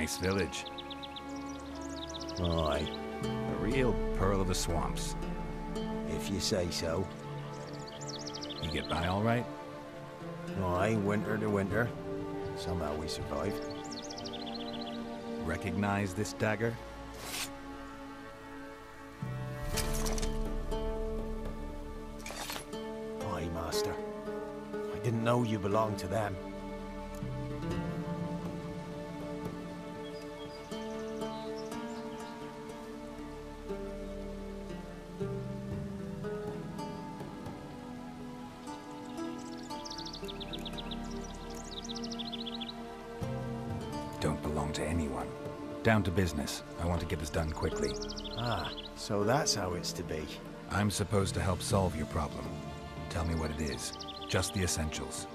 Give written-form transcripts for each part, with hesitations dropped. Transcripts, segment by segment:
Nice village. Aye, A real pearl of the swamps. if you say so. You get by all right? Aye, winter to winter. Somehow we survive. Recognize this dagger? Aye, master. I didn't know you belonged to them. Don't belong to anyone. Down to business. I want to get this done quickly. Ah, so that's how it's to be. I'm supposed to help solve your problem. Tell me what it is. Just the essentials.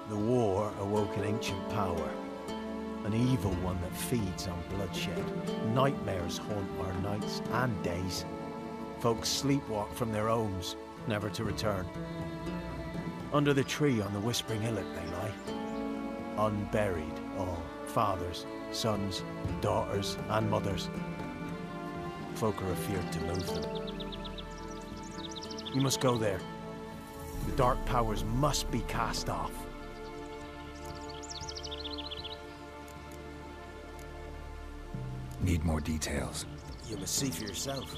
The war awoke an ancient power. An evil one that feeds on bloodshed. Nightmares haunt our nights and days. Folks sleepwalk from their homes, never to return. Under the tree on the Whispering Hillock they lie. Unburied, all. Fathers, sons, daughters, and mothers. Folk are afeard to move them. You must go there. The dark powers must be cast off. Need more details. You must see for yourself.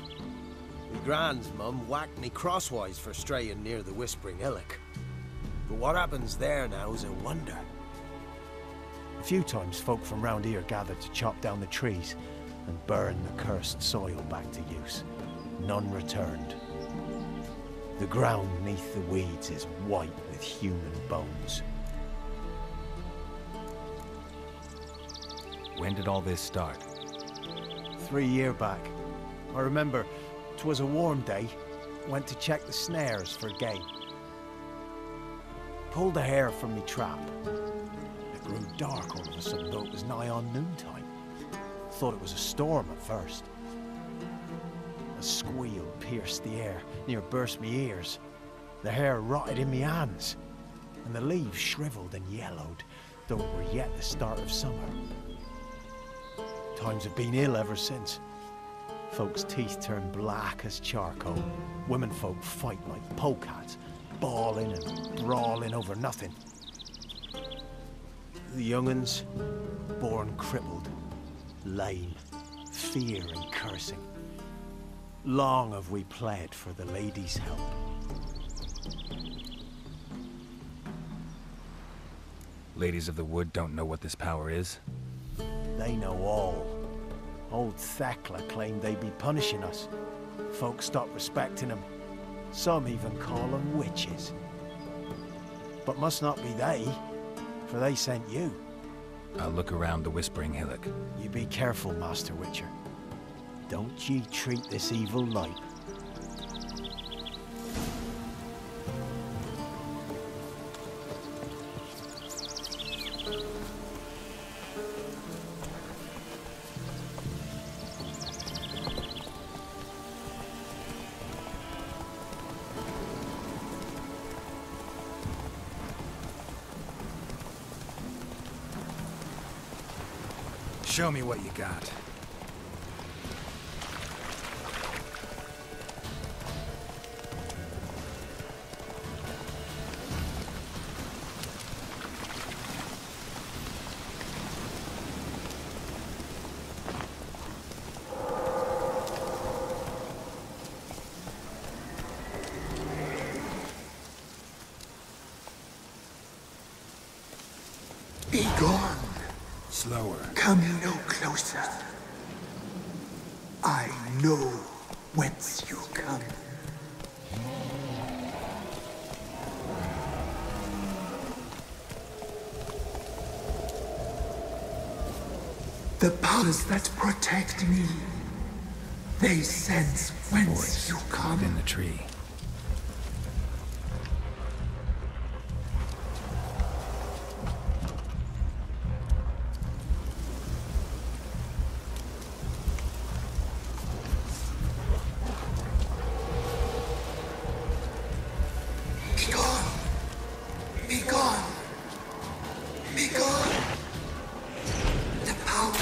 Me grand's mum whacked me crosswise for straying near the Whispering Hillock. But what happens there now is a wonder. A few times folk from round here gathered to chop down the trees and burn the cursed soil back to use. None returned. The ground neath the weeds is white with human bones. When did all this start? 3 years back. I remember 'twas a warm day. Went to check the snares for game. Pulled the hair from me trap. It grew dark all of a sudden, though it was nigh on noontime. Thought it was a storm at first. A squeal pierced the air, near burst me ears. The hair rotted in me hands, and the leaves shriveled and yellowed, though it were yet the start of summer. Times have been ill ever since. Folks' teeth turn black as charcoal. Women folk fight like polecats, bawling and brawling over nothing. The young'uns, born crippled, lame, fear and cursing. Long have we pled for the lady's help. Ladies of the Wood don't know what this power is? They know all. Old Thekla claimed they'd be punishing us. Folks stopped respecting them. Some even call them witches. But must not be they, for they sent you. I'll look around the Whispering Hillock. You be careful, Master Witcher. Don't ye treat this evil light. Show me what you got. Be gone. Slower. Come no closer. I know whence you come. The powers that protect me, they sense whence Voice you come. within the tree. Be gone. Be gone. Be gone. The power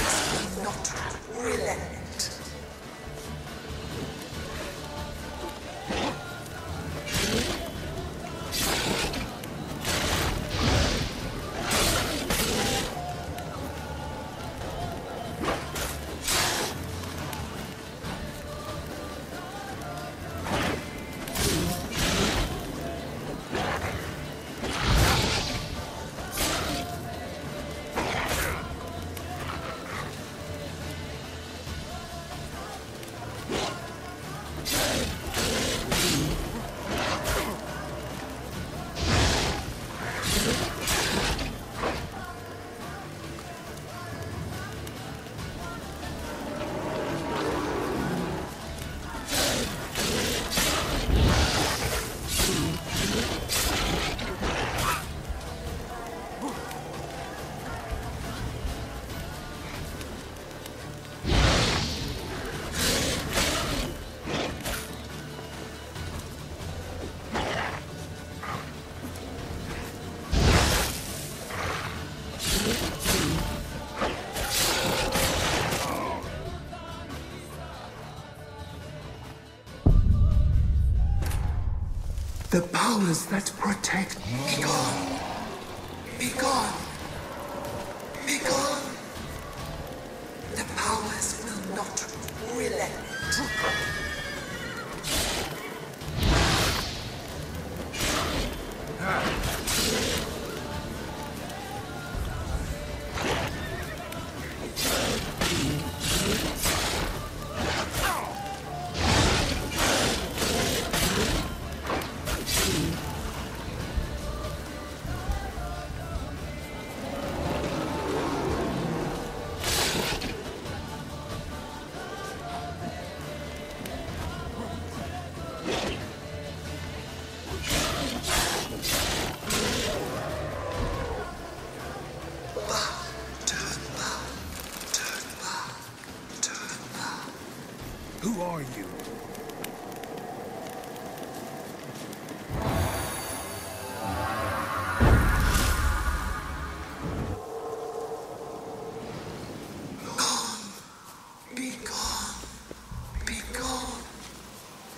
The powers that protect. Be gone. Be gone. Be gone. The powers will not relent. Who are you? Be gone. Be gone.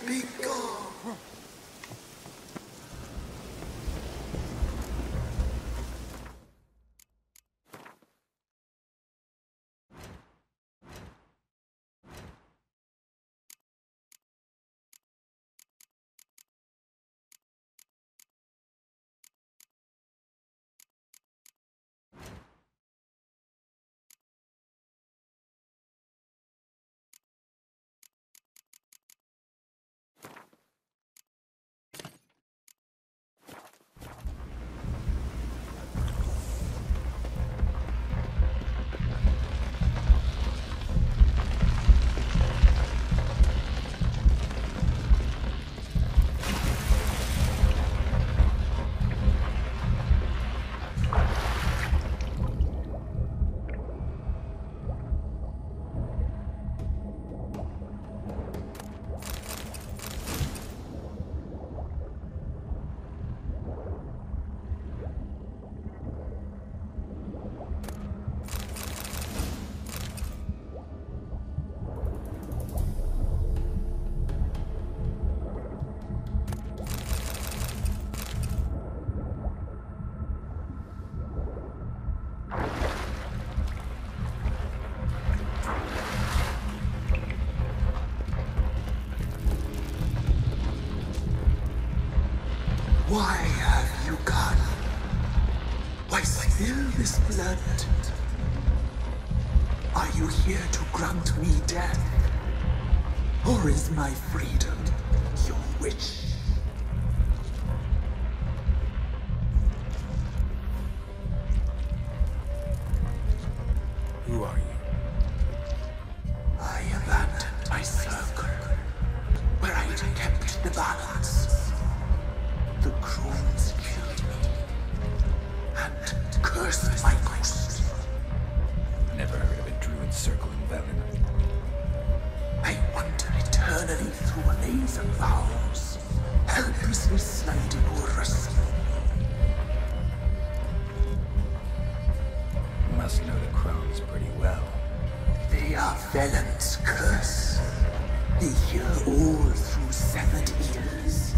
Be gone. Why have you gone? Why spill this blood? Are you here to grant me death? Or is my freedom your wish? Who are you? I abandoned my circle, where I'd kept the balance. The crones killed me, and cursed my ghost. Never heard of a druid circling Velen. I wander eternally through a maze of vows, helplessly sliding over a sea. You must know the crones pretty well. They are Velen's curse. They hear all through severed ears.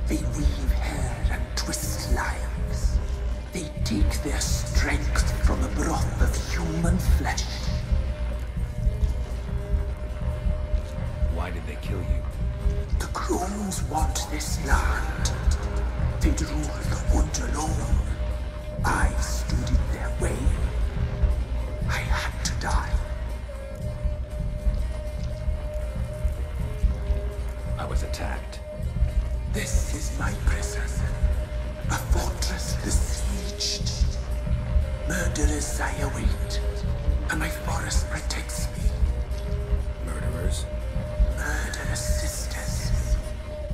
They weave hair and twist lives. They take their strength from the broth of human flesh. Why did they kill you? The crones want this land. They'd rule the wood alone. I stood in their way. I had to die. I was attacked. This is my prison. A fortress besieged. Murderers I await, and my forest protects me. Murderers? Murderous sisters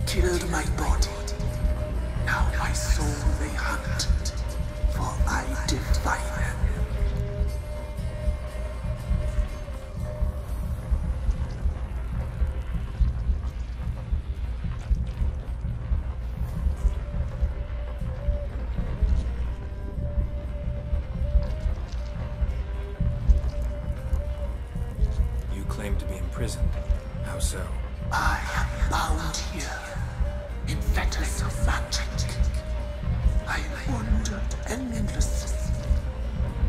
killed my body. Now my soul they hunt, for I defy them. You claim to be imprisoned. How so? I am bound here in fetters of magic. I wandered endlessly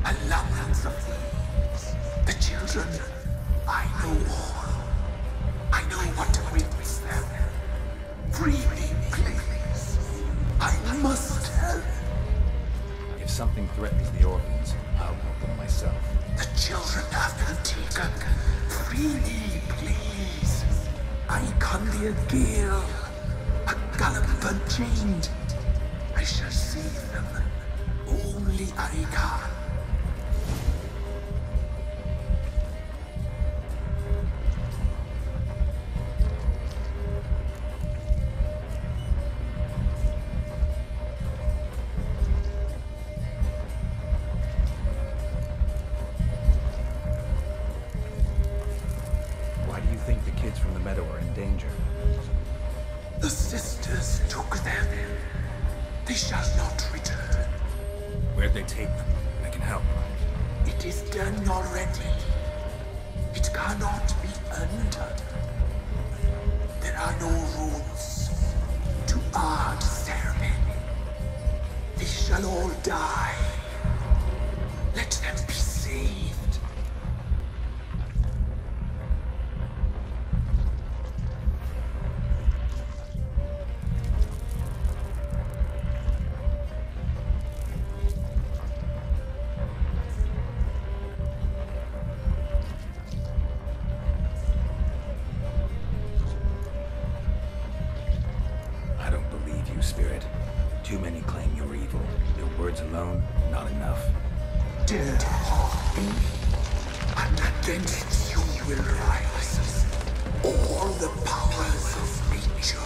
along of these. The children, I know all. I know what awaits them. Freely, please. I must help. If something threatens the orphans, I'll help them myself. The children have been taken. Freely, please. I can be a gale, a gallop unchained. I shall save them. Only I can. Why do you think the kids from the meadow are in danger? The sisters took them. They shall not return. Where'd they take them? I can help. It is done already. It cannot be undone. There are no rules to our ceremony. They shall all die. Let them be saved. I don't believe you, Spirit. Too many claim you're evil. Your words alone, not enough. Dare harm me, and against you will rise all the powers of nature.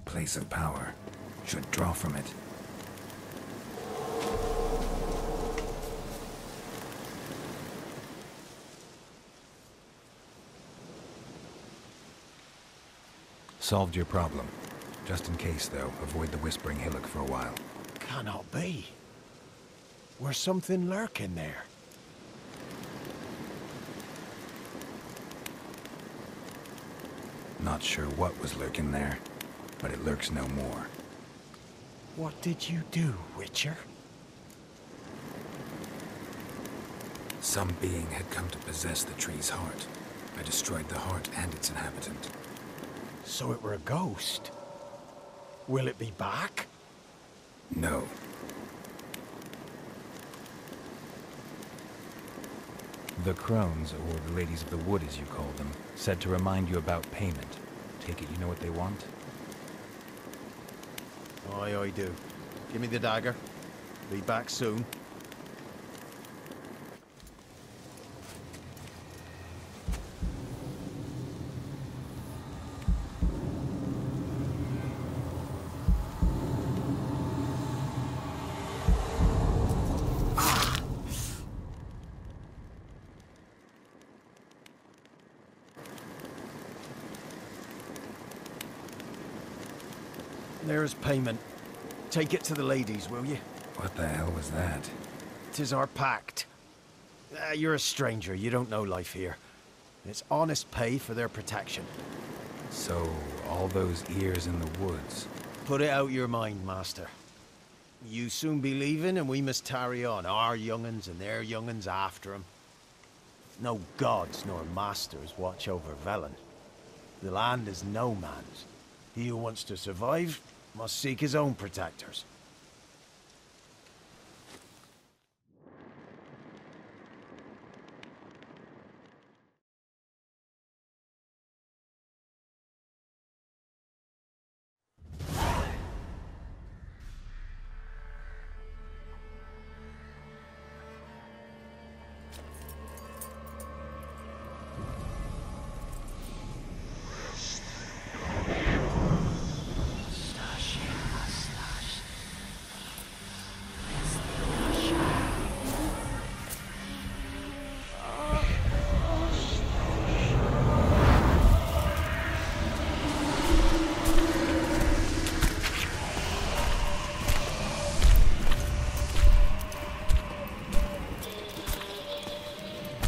Place of power. Should draw from it. Solved your problem. Just in case, though, avoid the Whispering Hillock for a while. Cannot be. Where's something lurking there? Not sure what was lurking there, but it lurks no more. What did you do, Witcher? Some being had come to possess the tree's heart. I destroyed the heart and its inhabitant. So it were a ghost. Will it be back? No. The crones, or the ladies of the wood as you call them, said to remind you about payment. Take it you know what they want? Aye, I do. Give me the dagger. Be back soon. There's payment. Take it to the ladies, will you? What the hell was that? 'Tis our pact. You're a stranger, you don't know life here. It's honest pay for their protection. So, all those ears in the woods. Put it out your mind, master. You soon be leaving and we must tarry on, our young'uns and their young'uns after 'em. No gods nor masters watch over Velen. The land is no man's. He who wants to survive must seek his own protectors.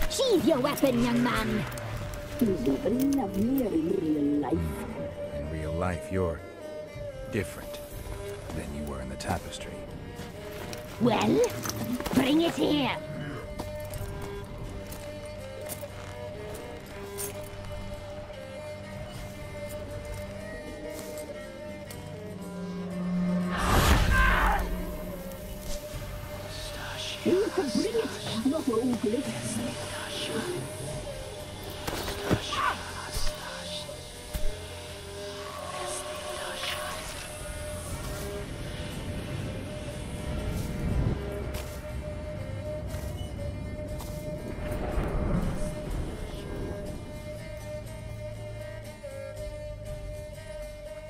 Sheathe your weapon, young man. He's very lovely in real life. In real life, you're different than you were in the tapestry. Well, bring it here. You can bring it, not ogle it.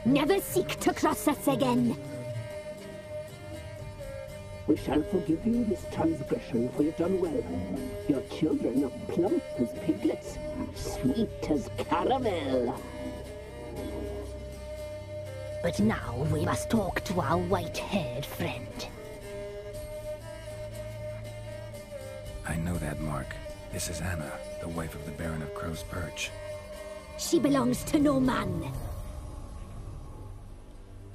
Never seek to cross us again. We shall forgive you this transgression, for you've done well. Your children are plump as piglets, sweet as caramel. But now we must talk to our white-haired friend. I know that mark. This is Anna, the wife of the Baron of Crow's Perch. She belongs to no man.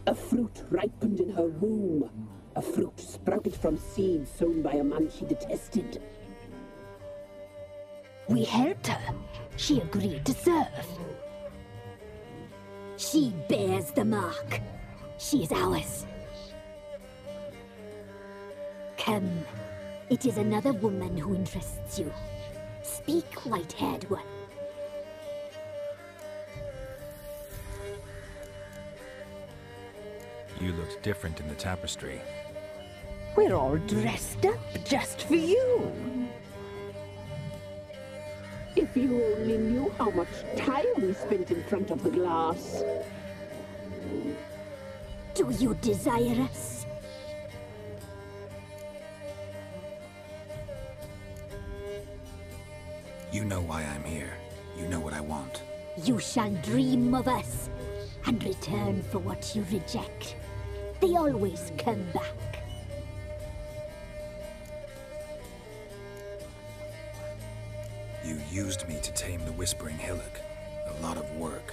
A fruit ripened in her womb. A fruit sprouted from seeds sown by a man she detested. We helped her. She agreed to serve. She bears the mark. She is ours. Come. It is another woman who interests you. Speak, white-haired one. You looked different in the tapestry. We're all dressed up just for you. If you only knew how much time we spent in front of the glass. Do you desire us? You know why I'm here. You know what I want. You shall dream of us and return for what you reject. They always come back. You used me to tame the Whispering Hillock. A lot of work.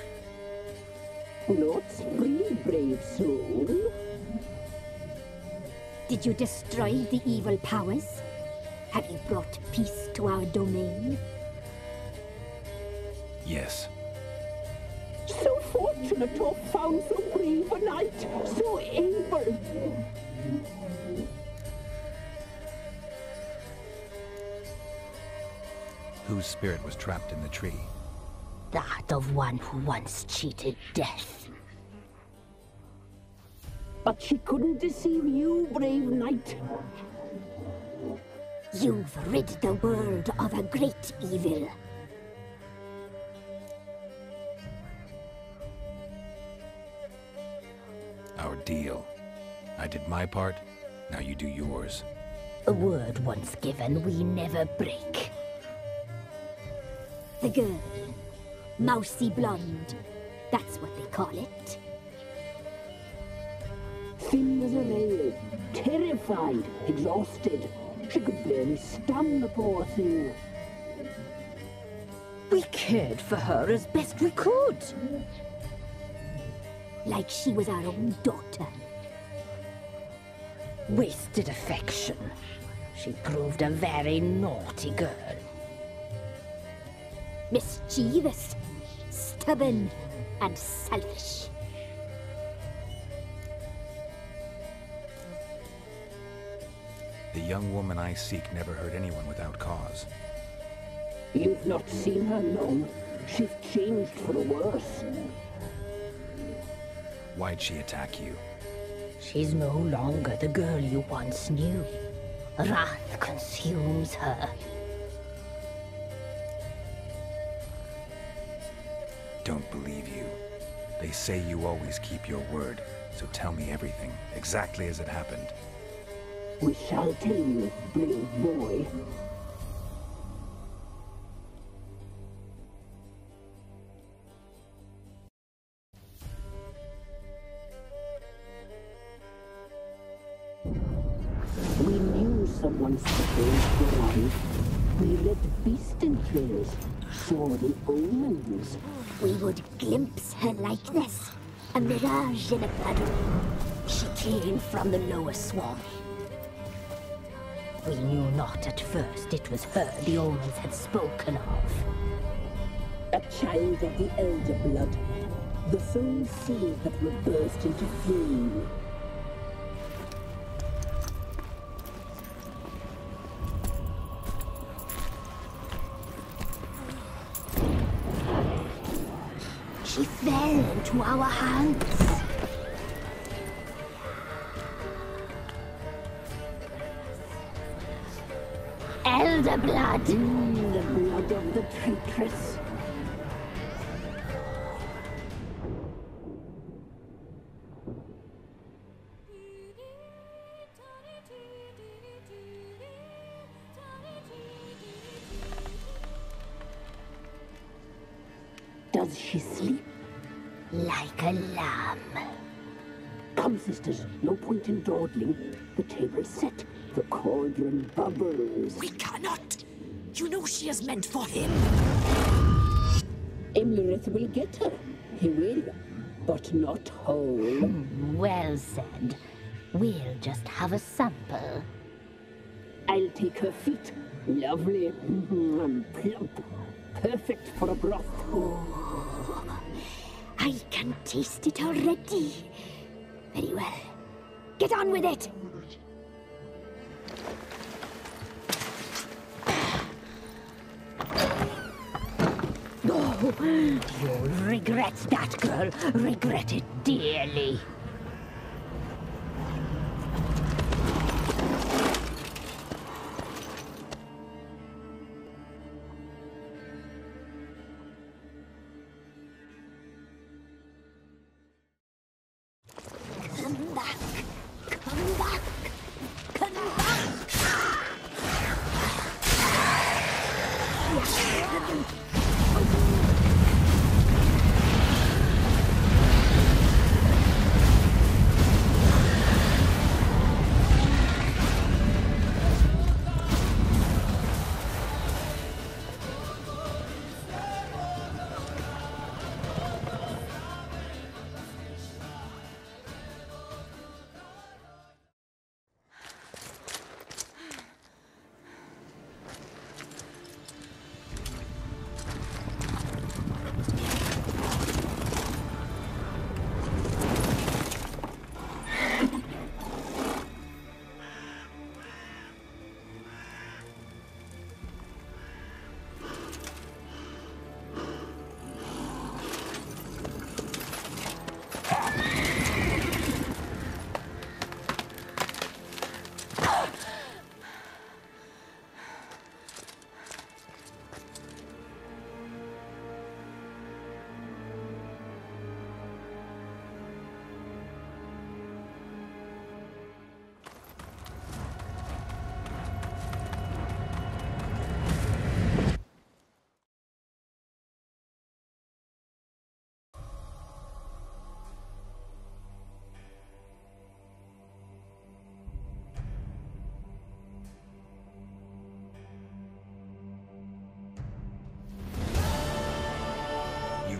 Not free, brave soul. Did you destroy the evil powers? Have you brought peace to our domain? Yes. So fortunate to have found so brave a knight, so able. Whose spirit was trapped in the tree? That of one who once cheated death. But she couldn't deceive you, brave knight. You've rid the world of a great evil. Our deal. I did my part, now you do yours. A word once given, we never break. The girl. Mousy blonde. That's what they call it. thin as a rail, terrified, exhausted. She could barely stand, the poor thing. We cared for her as best we could. Like she was our own daughter. Wasted affection. She proved a very naughty girl. Mischievous, stubborn, and selfish. The young woman I seek never hurt anyone without cause. You've not seen her long. She's changed for the worse. Why'd she attack you? She's no longer the girl you once knew. Wrath consumes her. Don't believe you. They say you always keep your word, so tell me everything, exactly as it happened. We shall tell you, brave boy. We knew someone supposed to arrive. We read beast entrails, saw the omens. We would glimpse her likeness, a mirage in a puddle. She came from the lower swamp. We knew not at first it was her the omens had spoken of. A child of the elder blood, the soul seed that will burst into flame. She fell into our hands. Elder blood. The blood of the traitress. Does she sleep? Like a lamb. Come, sisters, no point in dawdling. The table's set. The cauldron bubbles. We cannot! You know she is meant for him. Imlerith will get her. He will, but not whole. Well said. We'll just have a sample. I'll take her feet. Lovely and plump. Perfect for a broth. I can taste it already. Very well. Get on with it! Oh, you'll regret that, girl. Regret it dearly. Come back. Come back. Come back.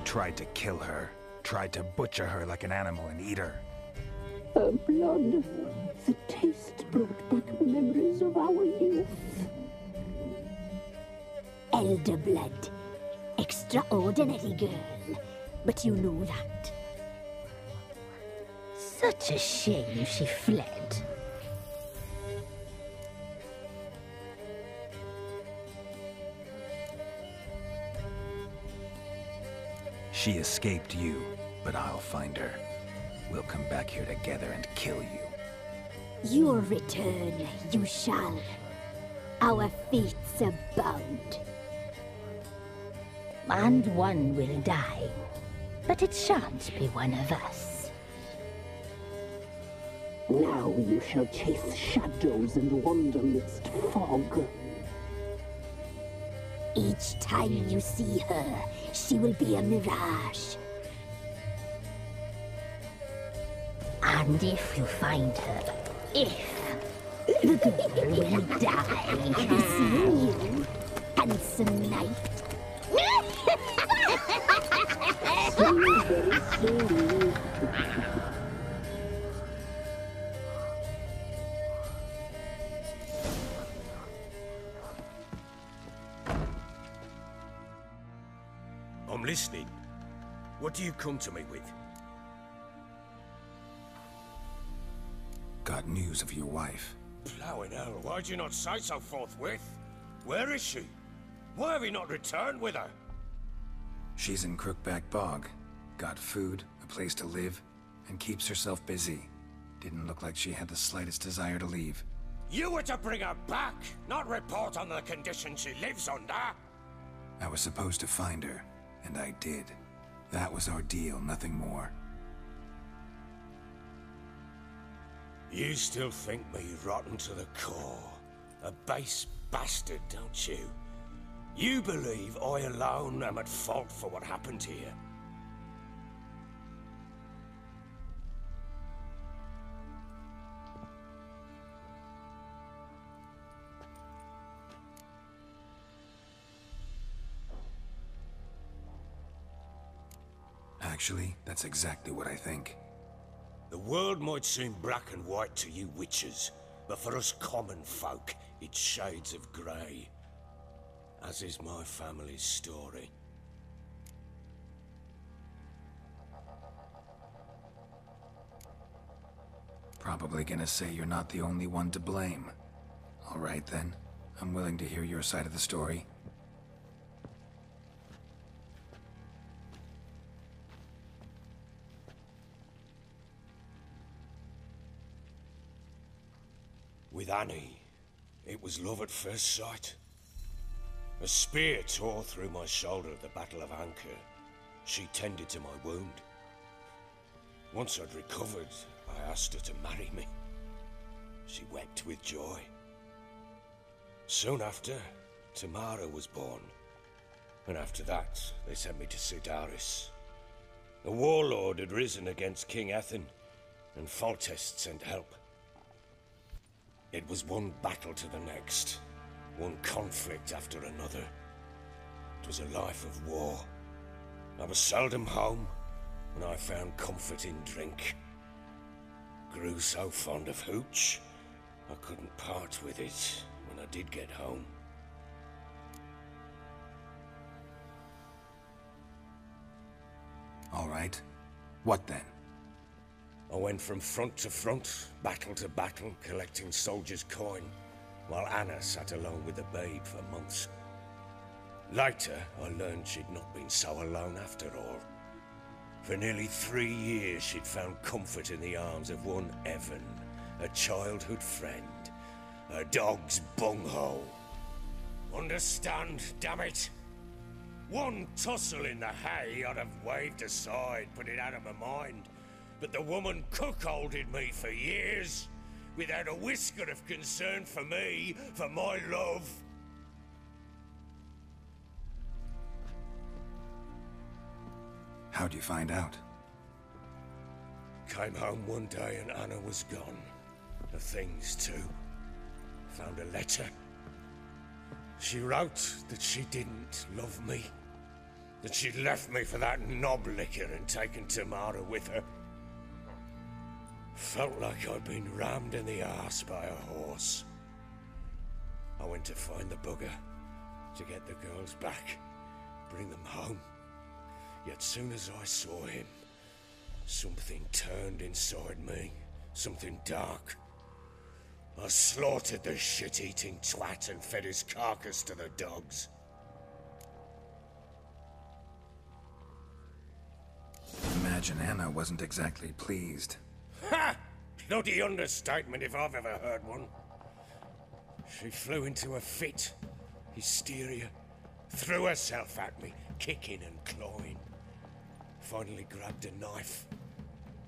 tried to kill her. Tried to butcher her like an animal and eat her. Her blood. The taste brought back memories of our youth. Elder blood. Extraordinary girl. But you know that. Such a shame she fled. She escaped you, but I'll find her. We'll come back here together and kill you. Your return, you shall. Our fates are bound. And one will die, but it shan't be one of us. Now you shall chase shadows and wander midst fog. Each time you see her, she will be a mirage. And if you find her, the girl will die. I'll be seeing you, handsome knight. Very slowly. I'm listening. What do you come to me with? Got news of your wife. Plowing hell, why'd you not say so forthwith? Where is she? Why have you not returned with her? She's in Crookback Bog. Got food, a place to live, and keeps herself busy. Didn't look like she had the slightest desire to leave. You were to bring her back, not report on the conditions she lives under. I was supposed to find her, and I did. That was our deal, nothing more. You still think me rotten to the core. A base bastard, don't you? You believe I alone am at fault for what happened here. Actually, that's exactly what I think. The world might seem black and white to you witches, but for us common folk, it's shades of grey. As is my family's story. Probably gonna say you're not the only one to blame. All right then, I'm willing to hear your side of the story. With Annie, it was love at first sight. A spear tore through my shoulder at the Battle of Anchor. She tended to my wound. Once I'd recovered, I asked her to marry me. She wept with joy. Soon after, Tamara was born. And after that, they sent me to Sidaris. The warlord had risen against King Ethan, and Foltest sent help. It was one battle to the next, one conflict after another. It was a life of war. I was seldom home, and I found comfort in drink. Grew so fond of hooch, I couldn't part with it when I did get home. All right. What then? I went from front to front, battle to battle, collecting soldiers' coin, while Anna sat alone with the babe for months. Later, I learned she'd not been so alone after all. For nearly 3 years, she'd found comfort in the arms of one Evan, a childhood friend, a dog's bunghole. Understand, damn it? One tussle in the hay I'd have waved aside, put it out of my mind. But the woman cuckolded me for years, without a whisker of concern for me, for my love. How'd you find out? Came home one day and Anna was gone. The things too. Found a letter. She wrote that she didn't love me. that she'd left me for that knob licker and taken Tamara with her. Felt like I'd been rammed in the arse by a horse. I went to find the bugger, to get the girls back, bring them home. Yet soon as I saw him, something turned inside me, something dark. I slaughtered the shit-eating twat and fed his carcass to the dogs. Imagine Anna wasn't exactly pleased. Ha! Bloody understatement if I've ever heard one. She flew into a fit, hysteria, threw herself at me, kicking and clawing. Finally grabbed a knife.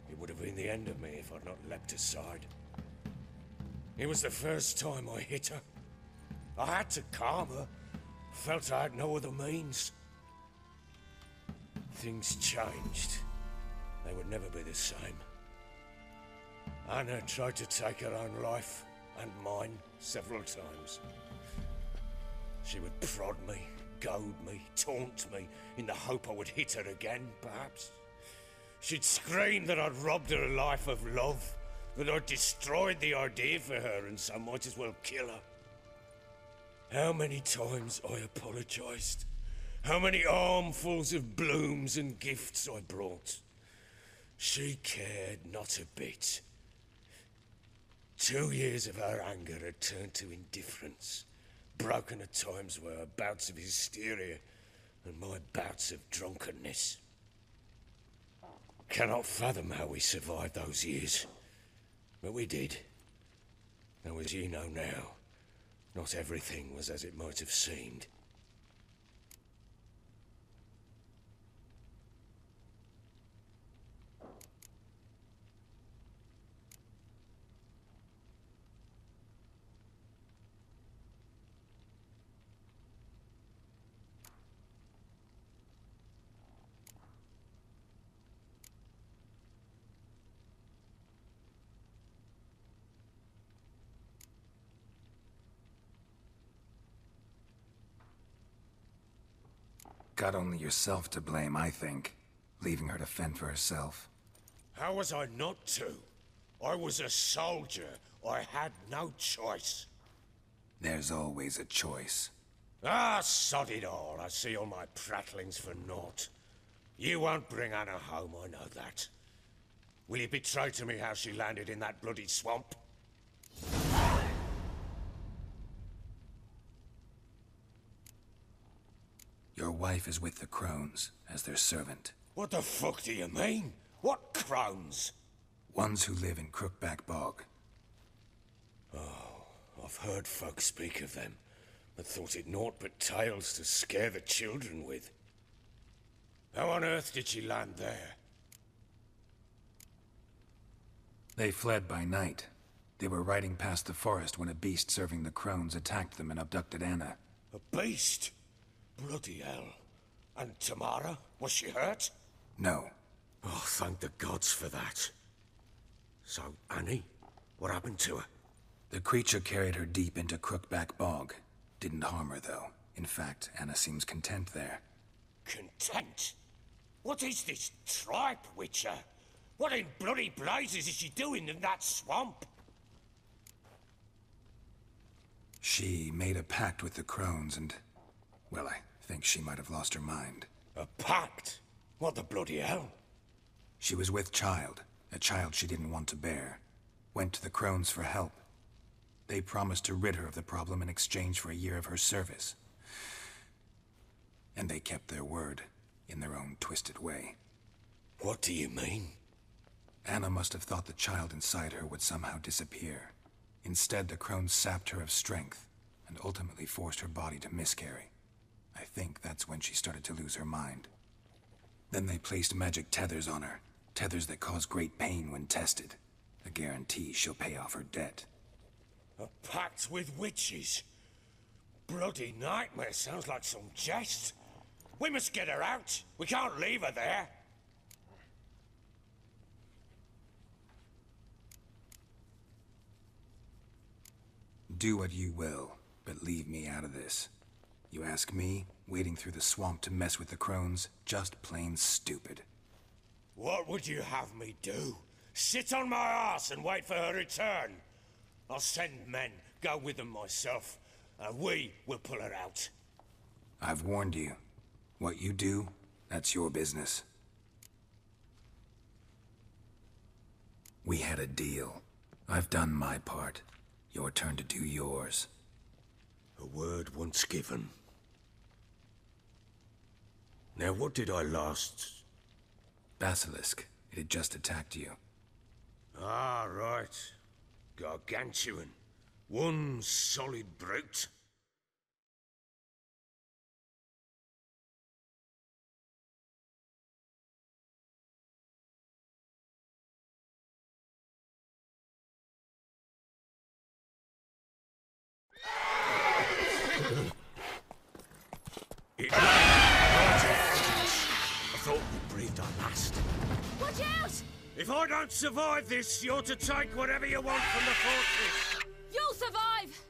It would have been the end of me if I'd not leapt aside. It was the first time I hit her. I had to calm her. Felt I had no other means. Things changed. They would never be the same. Anna tried to take her own life, and mine, several times. She would prod me, goad me, taunt me, in the hope I would hit her again, perhaps. She'd scream that I'd robbed her life of love, that I'd destroyed the idea for her, and so might as well kill her. How many times I apologized. How many armfuls of blooms and gifts I brought. She cared not a bit. 2 years of her anger had turned to indifference, broken at times by her bouts of hysteria and my bouts of drunkenness. Cannot fathom how we survived those years, but we did. Though as you know now, not everything was as it might have seemed. Got only yourself to blame, I think. Leaving her to fend for herself. How was I not to? I was a soldier. I had no choice. There's always a choice. Ah, sod it all. I see all my prattlings for naught. You won't bring Anna home, I know that. Will you betray to me how she landed in that bloody swamp? Your wife is with the crones, as their servant. What the fuck do you mean? What crones? Ones who live in Crookback Bog. Oh, I've heard folk speak of them, but thought it naught but tales to scare the children with. How on earth did she land there? They fled by night. They were riding past the forest when a beast serving the crones attacked them and abducted Anna. A beast? Bloody hell. And Tamara? Was she hurt? No. Oh, thank the gods for that. So, Annie? What happened to her? The creature carried her deep into Crookback Bog. Didn't harm her, though. In fact, Anna seems content there. Content? What is this tripe, Witcher? What in bloody blazes is she doing in that swamp? She made a pact with the crones and... well, I think she might have lost her mind. A pact? What the bloody hell? She was with child, a child she didn't want to bear. Went to the crones for help. They promised to rid her of the problem in exchange for a year of her service. And they kept their word, in their own twisted way. What do you mean? Anna must have thought the child inside her would somehow disappear. Instead, the crones sapped her of strength, and ultimately forced her body to miscarry. I think that's when she started to lose her mind. Then they placed magic tethers on her, tethers that cause great pain when tested. A guarantee she'll pay off her debt. A pact with witches? Bloody nightmare, sounds like some jest. We must get her out. We can't leave her there. Do what you will, but leave me out of this. You ask me, Wading through the swamp to mess with the crones, just plain stupid. What would you have me do? Sit on my ass and wait for her return? I'll send men, go with them myself, and we will pull her out. I've warned you. What you do, that's your business. We had a deal. I've done my part. Your turn to do yours. A word once given. Now what did I last... Basilisk. It had just attacked you. Ah, right. Gargantuan. One solid brute. I thought we breathed our last. Watch out! If I don't survive this, you're to take whatever you want from the fortress. You'll survive!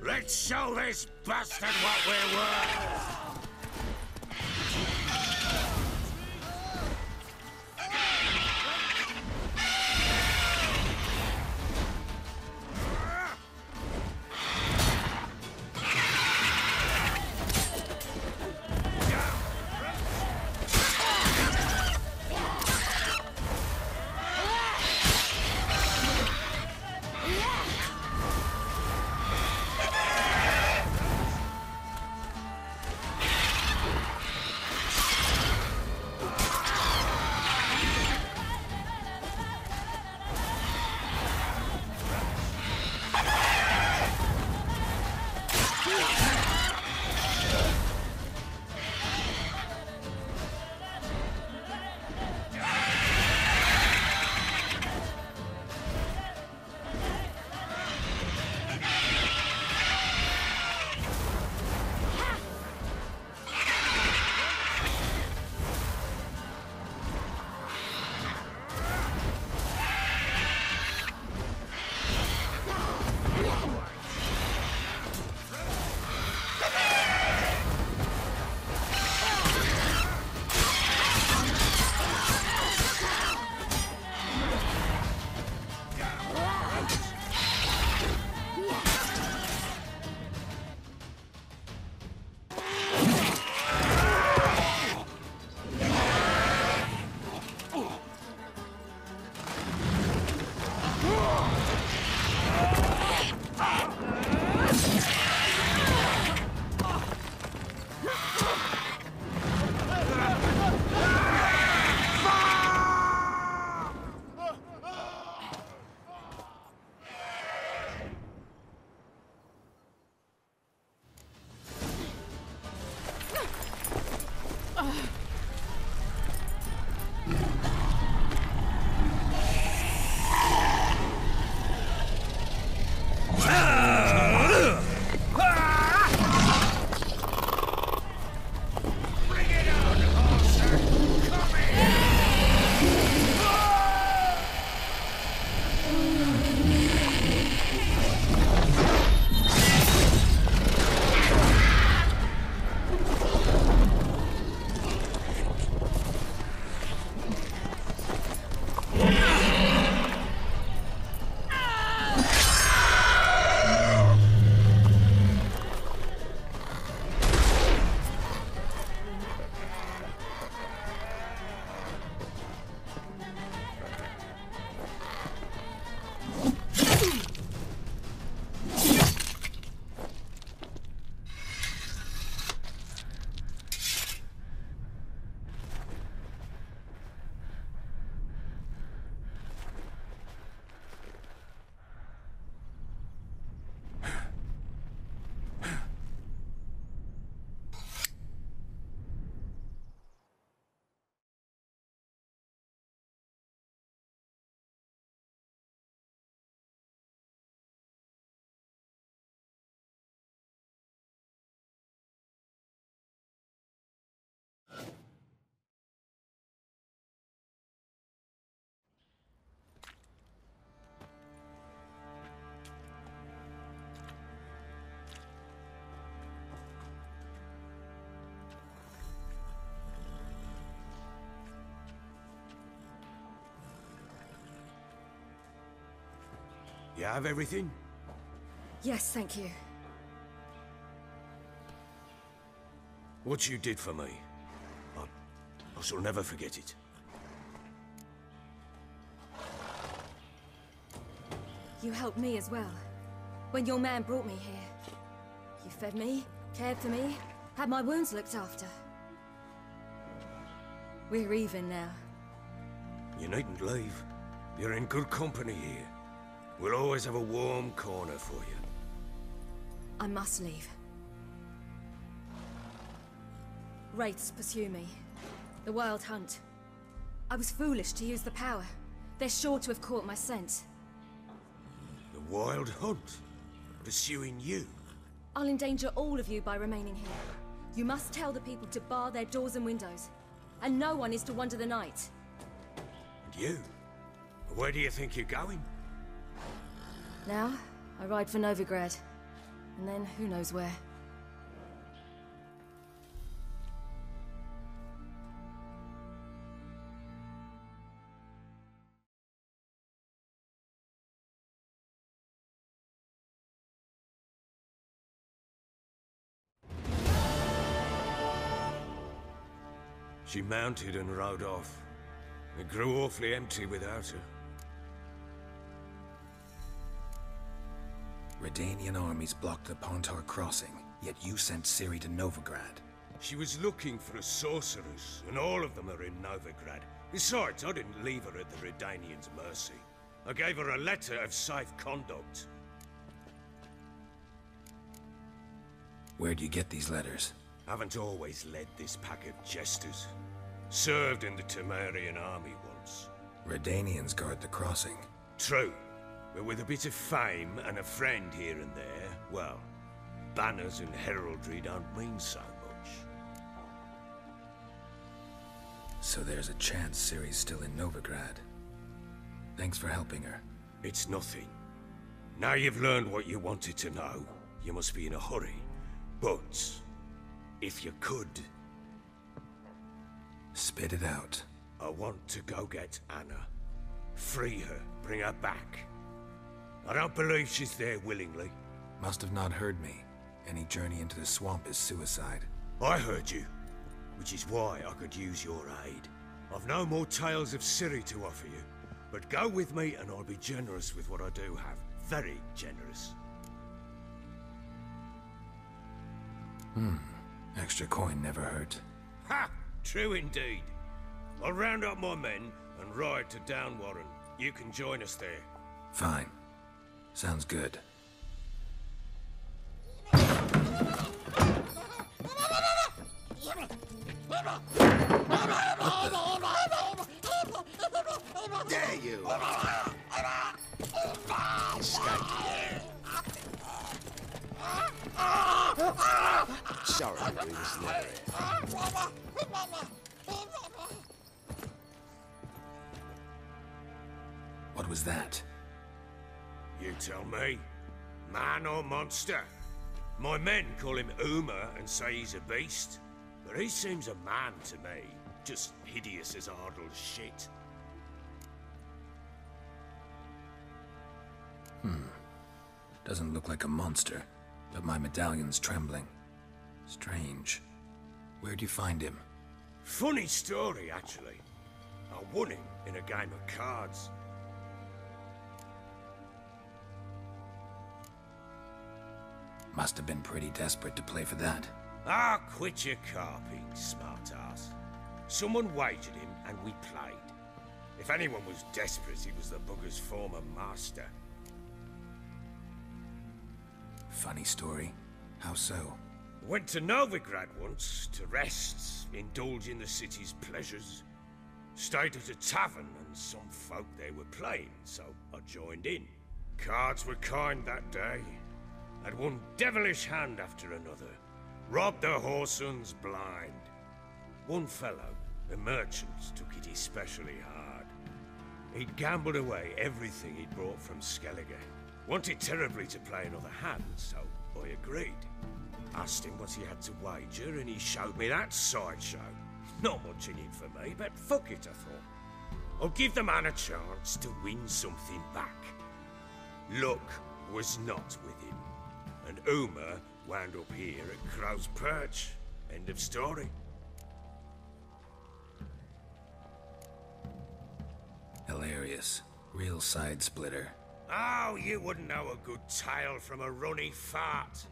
Let's show this bastard what we're worth! You have everything? Yes, thank you. What you did for me, I shall never forget it. You helped me as well. When your man brought me here. You fed me, cared for me, had my wounds looked after. We're even now. You needn't leave. You're in good company here. We'll always have a warm corner for you. I must leave. Wraiths pursue me. The Wild Hunt. I was foolish to use the power. They're sure to have caught my scent. The Wild Hunt? Pursuing you? I'll endanger all of you by remaining here. You must tell the people to bar their doors and windows. And no one is to wander the night. And you? Where do you think you're going? Now, I ride for Novigrad. And then, who knows where. She mounted and rode off. It grew awfully empty without her. Redanian armies blocked the Pontar crossing, yet you sent Ciri to Novigrad. She was looking for a sorceress, and all of them are in Novigrad. Besides, I didn't leave her at the Redanians' mercy. I gave her a letter of safe conduct. Where'd you get these letters? Haven't always led this pack of jesters. Served in the Temerian army once. Redanians guard the crossing. True, but with a bit of fame and a friend here and there, well, banners and heraldry don't mean so much. So there's a chance Ciri's still in Novigrad. Thanks for helping her. It's nothing. Now you've learned what you wanted to know, you must be in a hurry. But, if you could... Spit it out. I want to go get Anna. Free her, bring her back. I don't believe she's there willingly. Must have not heard me. Any journey into the swamp is suicide. I heard you, which is why I could use your aid. I've no more tales of Ciri to offer you, but go with me and I'll be generous with what I do have. Very generous. Extra coin never hurt. Ha! True indeed. I'll round up my men and ride to Downwarren. You can join us there. Fine. Sounds good. Dare you! Sorry, we was never here. What was that? You tell me. Man or monster? My men call him Uma and say he's a beast. But he seems a man to me. Just hideous as Ardle's shit. Doesn't look like a monster, but my medallion's trembling. Strange. Where'd you find him? Funny story, actually. I won him in a game of cards. Must have been pretty desperate to play for that. Ah, quit your carping, smart-ass. Someone wagered him, and we played. If anyone was desperate, it was the bugger's former master. Funny story. How so? Went to Novigrad once, to rest, indulge in the city's pleasures. Stayed at a tavern, and some folk there were playing, so I joined in. Cards were kind that day. Had one devilish hand after another. Robbed the whoresons blind. One fellow, a merchant, took it especially hard. He'd gambled away everything he'd brought from Skellige. Wanted terribly to play another hand, so I agreed. Asked him what he had to wager, and he showed me that sideshow. Not much in it for me, but fuck it, I thought. I'll give the man a chance to win something back. Luck was not with him. And Uma wound up here at Crow's Perch. End of story. Hilarious. Real side splitter. Oh, you wouldn't know a good tale from a runny fart.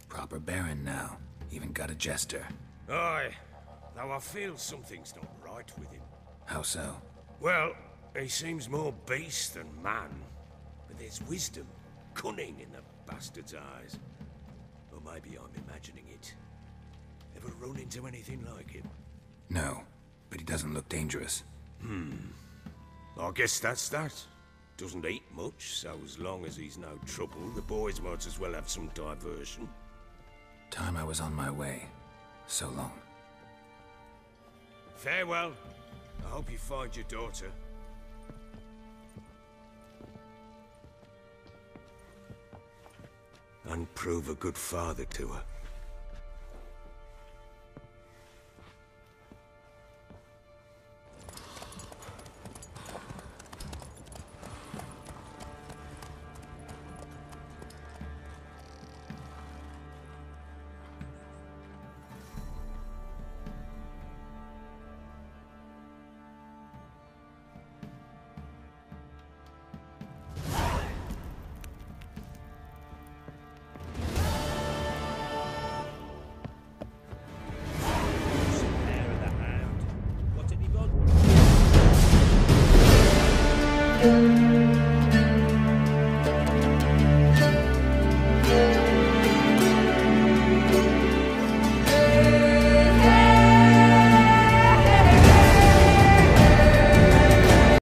Proper baron now. Even got a jester. Aye, though I feel something's not right with him. How so? Well, he seems more beast than man. But there's wisdom, cunning in the bastard's eyes. Or maybe I'm imagining it. Ever run into anything like him? No, but he doesn't look dangerous. I guess that's that. Doesn't eat much, so as long as he's no trouble, the boys might as well have some diversion. Time I was on my way. So long. Farewell. I hope you find your daughter. And prove a good father to her.